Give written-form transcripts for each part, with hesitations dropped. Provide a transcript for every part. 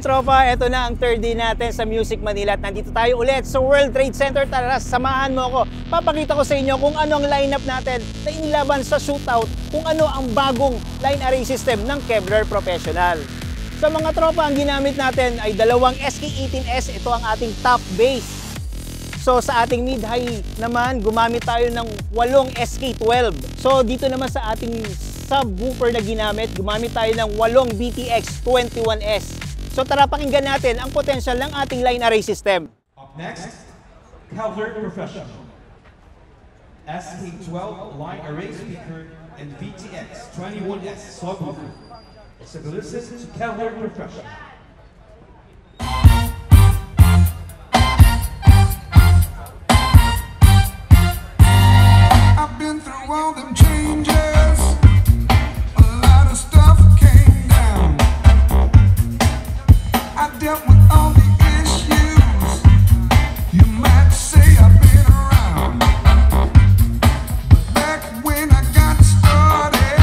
Okay, tropa, ito na ang third day natin sa Music Manila at nandito tayo ulit sa World Trade Center. Tara, samahan mo ako. Papakita ko sa inyo kung ano ang lineup natin na inilaban sa shootout, kung ano ang bagong line array system ng Kevlar Professional. Sa mga tropa, ang ginamit natin ay dalawang SK18S. Ito ang ating top bass. So sa ating mid-high naman, gumamit tayo ng 8 SK12. So dito naman sa ating subwoofer na ginamit, gumamit tayo ng 8 BTX 21S. So tara pakinggan natin ang potential ng ating line array system. Up next, Kevlar Professional. SK12 line array speaker and BTX 21S subwoofer. Let's take a listen to Kevlar Professional. I've been through all them changes. A lot of stuff came down. I dealt with all the issues. You might say I've been around. But back when I got started,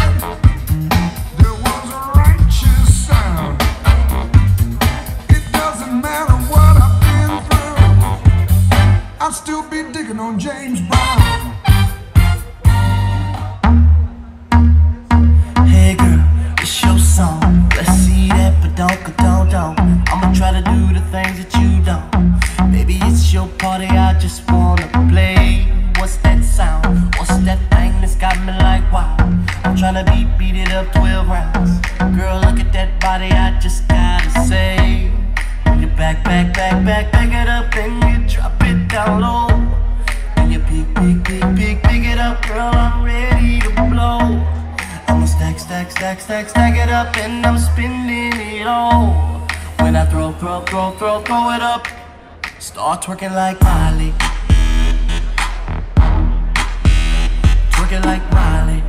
there was a righteous sound. It doesn't matter what I've been through, I'll still be digging on James Brown. Hey girl, it's your song. Let's see that, but don't. I'ma try to do the things that you don't. Baby, it's your party, I just wanna play. What's that sound? What's that thing that's got me like wow? I'm tryna beat it up 12 rounds. Girl, look at that body, I just gotta say. When you back it up and you drop it down low. When you pick it up, girl, I'm ready to blow. I'ma stack it up and I'm spinning it all. When I throw it up, start twerking like Miley. Twerking like Miley.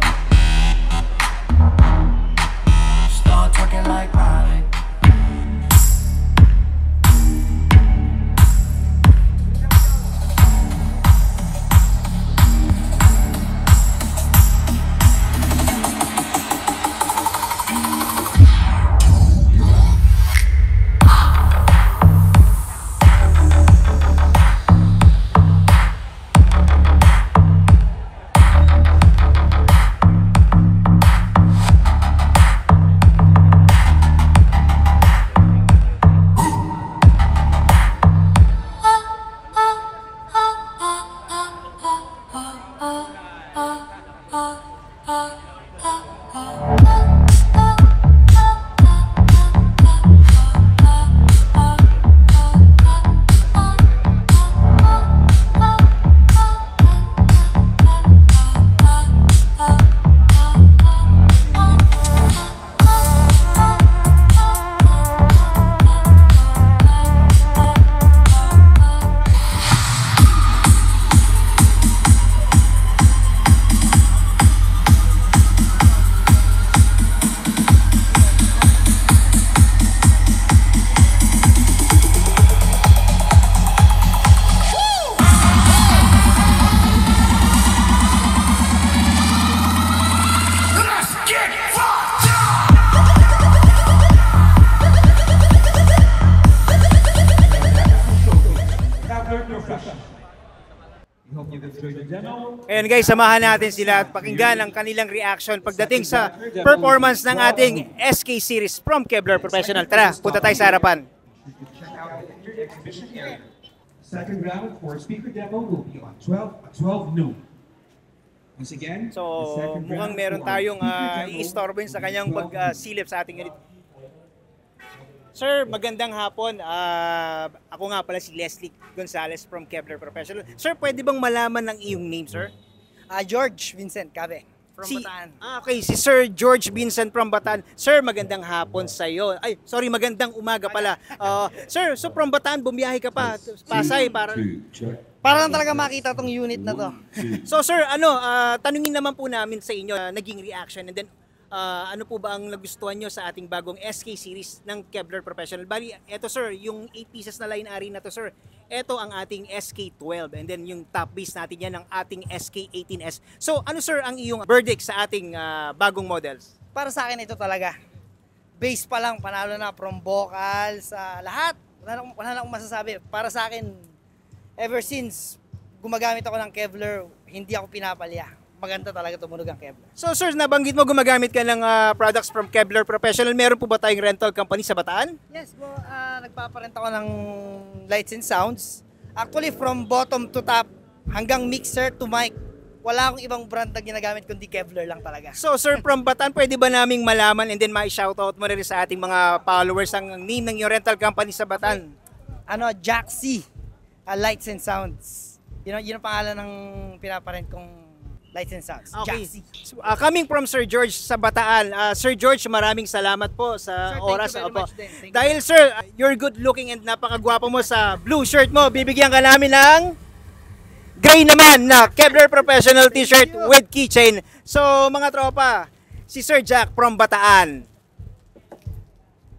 Start twerking like Miley. Ayan guys, samahan natin sila at pakinggan ang kanilang reaction pagdating sa performance ng ating SK series from Kevlar Professional. Tara, punta tayo sa harapan. Second round for speaker demo will be on 12 noon. Once again, So mukhang meron tayong i-istorbo sa kanyang pagsilip sa ating unit. Sir, magandang hapon. Ako nga pala si Leslie Gonzalez from Kevlar Professional. Sir, pwede bang malaman ng iyong name, sir? George Vincent Cabe from Bataan. Okay, si Sir George Vincent from Bataan. Sir, magandang hapon sa iyo. Ay, sorry, magandang umaga pala. Sir, so from Bataan, bumiyahe ka pa. Pasay para... Para lang talaga makita tong unit na to. So sir, tanungin naman po namin sa inyo, naging reaction and then ano po ba ang nagustuhan nyo sa ating bagong SK series ng Kevlar Professional? Bali, eto sir, yung 8 pieces na line array na to sir, eto ang ating SK12 and then yung top base natin yan ng ating SK18S. So ano sir ang iyong verdict sa ating bagong models? Para sa akin ito talaga. bass pa lang, panalo na from vocal sa lahat. Wala na akong masasabi. Para sa akin, ever since gumagamit ako ng Kevlar, hindi ako pinapalya. Maganda talaga tumunog ang Kevlar. So sir, nabanggit mo gumagamit ka ng products from Kevlar Professional. Meron po ba tayong rental company sa Bataan? Yes, nagpaparent ako ng lights and sounds. Actually, from bottom to top, hanggang mixer to mic, wala akong ibang brand na ginagamit kundi Kevlar lang talaga. So sir, from Bataan, pwede ba naming malaman and then ma-shoutout mo rin sa ating mga followers ang name ng iyong rental company sa Bataan? Jaxi, Lights and Sounds. Yun ang pangalan ng pinaparent kong Lights and Sounds. Okay. Jaxi. So, coming from Sir George sa Bataan, Sir George, maraming salamat po sa Sir, thank oras. you very Opo. much din. Thank you. Dahil sir, you're good looking and napakagwapo mo sa blue shirt mo, bibigyan ka namin ng gray naman na Kevlar Professional t-shirt with keychain. So mga tropa, si Sir Jack from Bataan.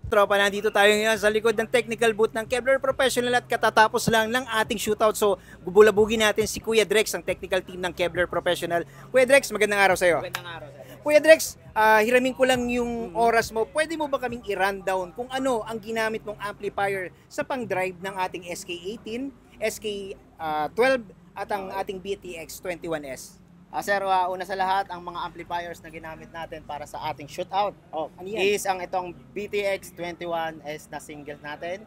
Tropa, nandito tayo ngayon sa likod ng technical booth ng Kevlar Professional at katatapos lang ng ating shootout. So, bubulabugin natin si Kuya Drex, ang technical team ng Kevlar Professional. Kuya Drex, magandang araw sa'yo. Magandang araw, sir. Kuya Drex, hiramin ko lang yung oras mo. Pwede mo ba kaming i-rundown kung ano ang ginamit mong amplifier sa pang-drive ng ating SK18, SK12 at ang ating BTX 21S? Sir, una sa lahat, ang mga amplifiers na ginamit natin para sa ating shootout Ano yan? is ang itong BTX 21S na single natin.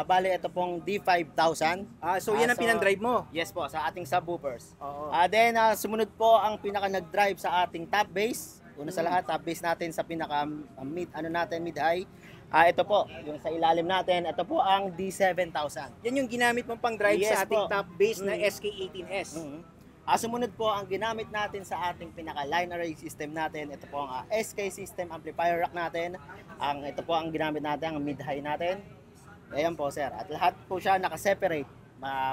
Bali, ito pong D5000. So yan ang pinang-drive mo? Yes po, sa ating subwoofers. Oo. Then, sumunod po ang pinaka nag-drive sa ating top bass. Una sa lahat, top bass natin sa pinaka mid-high. Ito po, yung sa ilalim natin, ito po ang D7000. Yan yung ginamit mong pang-drive Yes sa ating po. top bass na SK18S. Sumunod po ang ginamit natin sa ating pinaka-line array system natin. Ito po ang SK system amplifier rack natin. Ito po ang ginamit natin, ang mid-high natin. Ayan po sir. At lahat po siya naka-separate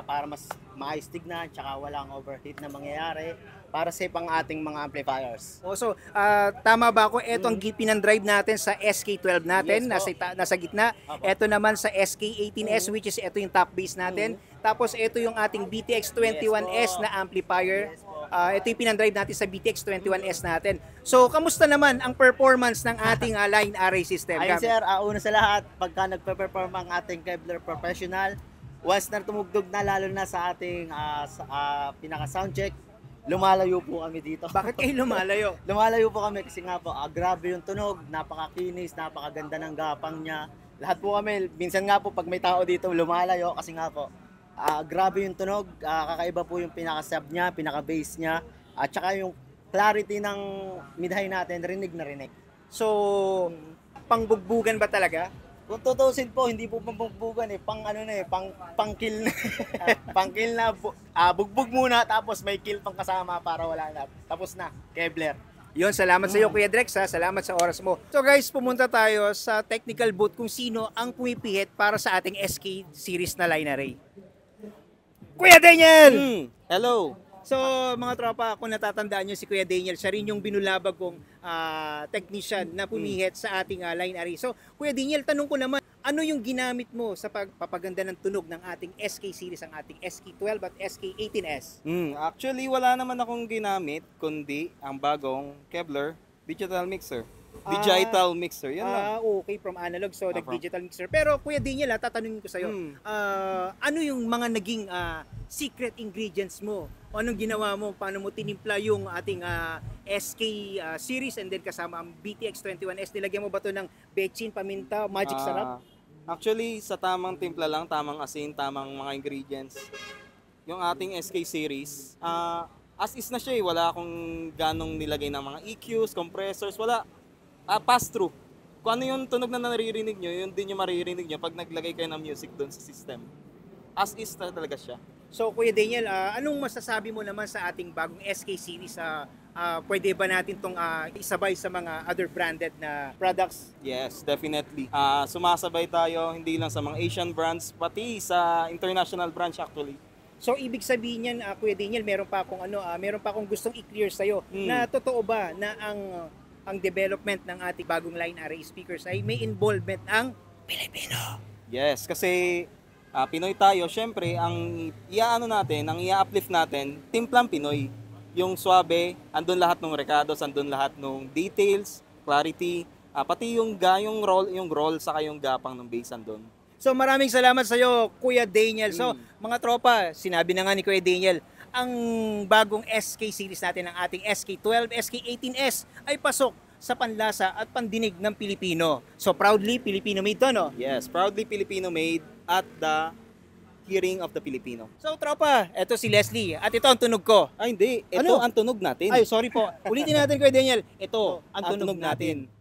para mas maayos tignan tsaka walang overheat na mangyayari para safe ang ating mga amplifiers. So, tama ba ako? Ito ang pinang-drive natin sa SK12 natin, Yes, nasa gitna. Opo. Ito naman sa SK18S, which is ito yung top bass natin. Tapos ito yung ating BTX 21S na amplifier. Ito yung pinang-drive natin sa BTX 21S natin. So, kamusta naman ang performance ng ating line array system? Ayun sir, una sa lahat, pagka nagpe-perform ang ating Kevlar Professional, once na tumugtog na, lalo na sa ating pinaka-soundcheck, lumalayo po kami dito. Bakit kayo lumalayo? Lumalayo po kami kasi nga po, grabe yung tunog, napakakinis, napakaganda ng gapang niya. Lahat po kami, minsan nga po pag may tao dito, lumalayo kasi nga po, grabe yung tunog, kakaiba po yung pinaka-sub niya, pinaka-bass niya, at saka yung clarity ng mid-high natin, rinig na rinig. So, pangbugbugan ba talaga? Kung tutusin po, hindi po pambugbugan pang-kill na. Pang-kill na, bugbog muna, tapos may kill pang kasama para wala na. Tapos na, Kevlar. Yun, salamat sa iyo Kuya Drex ha. Salamat sa oras mo. So guys, pumunta tayo sa technical booth kung sino ang pumipihit para sa ating SK series na line array. Kuya Daniel! Hello. So mga tropa, kung natatandaan nyo si Kuya Daniel, siya rin yung binulabag kong technician na pumihit sa ating line array. So Kuya Daniel, tanong ko naman, ano yung ginamit mo sa pagpapaganda ng tunog ng ating SK series, ang ating SK12 at SK18S? Actually, wala naman akong ginamit, kundi ang bagong Kevlar digital mixer. Digital mixer, yan lang. Okay, from analog, so nag-digital mixer. Pero Kuya Daniel, tatanungin ko sa'yo, ano yung mga naging secret ingredients mo? O anong ginawa mo? Paano mo tinimpla yung ating SK series and then kasama ang BTX 21S? Nilagyan mo ba ito ng bechin, paminta, magic sarap? Actually, sa tamang timpla lang, tamang asin, tamang mga ingredients. Yung ating SK series, as is na siya, wala akong ganong nilagay ng mga EQs, compressors, wala. Pass-through. Kung ano yung tunog na naririnig nyo, yun din yung maririnig nyo pag naglagay kayo ng music doon sa system. As is na talaga siya. So Kuya Daniel, anong masasabi mo naman sa ating bagong SK series? Pwede ba natin itong isabay sa mga other branded na products? Yes, definitely. Sumasabay tayo hindi lang sa mga Asian brands, pati sa international brands actually. So ibig sabihin niyan, Kuya Daniel, meron pa akong gustong i-clear sa iyo na totoo ba na ang development ng ating bagong line array speakers ay may involvement ang Pilipino? Yes, kasi Pinoy tayo, syempre ang i-uplift natin, timplang Pinoy. Yung suabe, andun lahat ng recados, andun lahat ng details, clarity, Pati yung roll saka yung gapang ng bass andun. So maraming salamat sa iyo, Kuya Daniel. So mga tropa, sinabi na nga ni Kuya Daniel, ang bagong SK series natin, ang ating SK12, SK18S ay pasok sa panlasa at pandinig ng Pilipino. So proudly Filipino made to, no? Yes, proudly Filipino made at the hearing of the Filipino. So tropa, eto si Leslie at ito ang tunog ko. Ay hindi, ito Ano? ang tunog natin. Ay, sorry po. Ulitin natin, Kuya Daniel. Ito ang tunog natin.